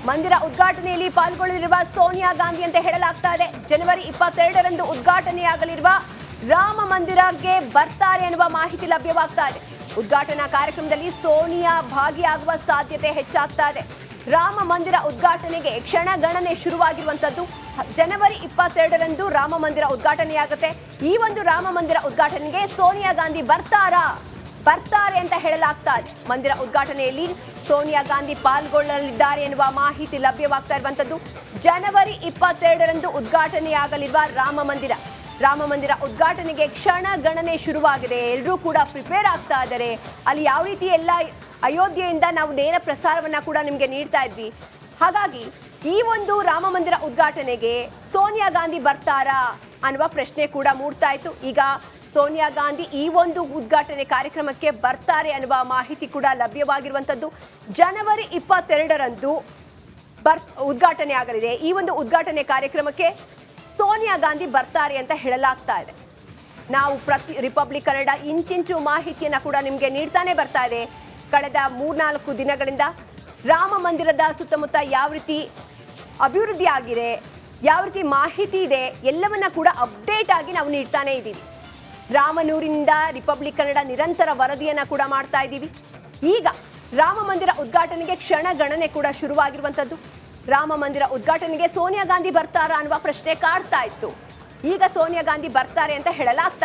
ಮಂದಿರ ಉದ್ಘಾಟನೆಯಲ್ಲಿ ಪಾಲ್ಗೊಳ್ಳಲಿರುವ ಸೋನಿಯಾ ಗಾಂಧಿ ಅಂತ ಹೇಳಲಾಗ್ತಾ ಇದೆ. ಜನವರಿ 22ರಂದು ಉದ್ಘಾಟನೆಯಾಗಲಿರುವ ರಾಮ ಮಂದಿರಕ್ಕೆ ಬರ್ತಾರೆ ಎನ್ನುವ ಮಾಹಿತಿ ಲಭ್ಯವಾಗ್ತಾ ಇದೆ. ಉದ್ಘಾಟನಾ ಕಾರ್ಯಕ್ರಮದಲ್ಲಿ ಸೋನಿಯಾ ಭಾಗಿಯಾಗುವ ಸಾಧ್ಯತೆ ಹೆಚ್ಚಾಗ್ತಾ ಇದೆ. ರಾಮ ಮಂದಿರ ಉದ್ಘಾಟನೆಗೆ ಕ್ಷಣಗಣನೆ ಶುರುವಾಗಿರುವಂತದ್ದು. ಜನವರಿ 22ರಂದು ರಾಮ ಮಂದಿರ ಉದ್ಘಾಟನೆಯಾಗುತ್ತೆ. ಈ ಒಂದು ರಾಮ ಮಂದಿರ ಉದ್ಘಾಟನೆಗೆ ಸೋನಿಯಾ ಗಾಂಧಿ ಬರ್ತಾರೆ ಅಂತ ಹೇಳಲಾಗ್ತಾ ಇದೆ. ಮಂದಿರ ಉದ್ಘಾಟನೆಯಲ್ಲಿ ಸೋನಿಯಾ ಗಾಂಧಿ ಪಾಲ್ಗೊಳ್ಳಲಿದ್ದಾರೆ ಎನ್ನುವ ಮಾಹಿತಿ ಲಭ್ಯವಾಗ್ತಾ ಇರುವಂತದ್ದು. ಜನವರಿ 22ರಂದು ಉದ್ಘಾಟನೆಯಾಗಲಿರುವ ರಾಮ ಮಂದಿರ ಉದ್ಘಾಟನೆಗೆ ಕ್ಷಣ ಗಣನೆ ಶುರುವಾಗಿದೆ. ಎಲ್ಲರೂ ಕೂಡ ಪ್ರಿಪೇರ್ ಆಗ್ತಾ ಇದ್ದಾರೆ. ಅಲ್ಲಿ ಯಾವ ರೀತಿ ಎಲ್ಲ ಅಯೋಧ್ಯೆಯಿಂದ ನಾವು ನೇರ ಪ್ರಸಾರವನ್ನ ಕೂಡ ನಿಮಗೆ ನೀಡ್ತಾ ಇದ್ವಿ. ಹಾಗಾಗಿ ಈ ಒಂದು ರಾಮ ಮಂದಿರ ಉದ್ಘಾಟನೆಗೆ ಸೋನಿಯಾ ಗಾಂಧಿ ಬರ್ತಾರಾ ಅನ್ನುವ ಪ್ರಶ್ನೆ ಕೂಡ ಮೂಡ್ತಾ ಇತ್ತು. ಈಗ ಸೋನಿಯಾ ಗಾಂಧಿ ಈ ಒಂದು ಉದ್ಘಾಟನೆ ಕಾರ್ಯಕ್ರಮಕ್ಕೆ ಬರ್ತಾರೆ ಅನ್ನುವ ಮಾಹಿತಿ ಕೂಡ ಲಭ್ಯವಾಗಿರುವಂತದ್ದು. ಜನವರಿ 22ರಂದು ಉದ್ಘಾಟನೆ ಆಗಲಿದೆ. ಈ ಒಂದು ಉದ್ಘಾಟನೆ ಕಾರ್ಯಕ್ರಮಕ್ಕೆ ಸೋನಿಯಾ ಗಾಂಧಿ ಬರ್ತಾರೆ ಅಂತ ಹೇಳಲಾಗ್ತಾ ಇದೆ. ನಾವು ಪ್ರತಿ ರಿಪಬ್ಲಿಕ್ ಕನ್ನಡ ಇಂಚಿಂಚು ಮಾಹಿತಿಯನ್ನ ಕೂಡ ನಿಮಗೆ ನೀಡ್ತಾನೆ ಬರ್ತಾ ಇದೆ. ಕಳೆದ 3-4 ದಿನಗಳಿಂದ ರಾಮ ಮಂದಿರದ ಸುತ್ತಮುತ್ತ ಯಾವ ರೀತಿ ಅಭಿವೃದ್ಧಿ ಆಗಿದೆ, ಯಾವ ರೀತಿ ಮಾಹಿತಿ ಇದೆ, ಎಲ್ಲವನ್ನ ಕೂಡ ಅಪ್ಡೇಟ್ ಆಗಿ ನಾವು ನೀಡ್ತಾನೆ ಇದ್ದೀವಿ. ರಾಮನೂರಿನಿಂದ ರಿಪಬ್ಲಿಕ್ ಕನ್ನಡ ನಿರಂತರ ವರದಿಯನ್ನ ಕೂಡ ಮಾಡ್ತಾ ಇದ್ದೀವಿ. ಈಗ ರಾಮ ಮಂದಿರ ಉದ್ಘಾಟನೆಗೆ ಕ್ಷಣ ಗಣನೆ ಕೂಡ ಶುರುವಾಗಿರುವಂತದ್ದು. ರಾಮ ಮಂದಿರ ಉದ್ಘಾಟನೆಗೆ ಸೋನಿಯಾ ಗಾಂಧಿ ಬರ್ತಾರಾ ಅನ್ನುವ ಪ್ರಶ್ನೆ ಕಾಡ್ತಾ ಇತ್ತು. ಈಗ ಸೋನಿಯಾ ಗಾಂಧಿ ಬರ್ತಾರೆ ಅಂತ ಹೇಳಲಾಗ್ತಾ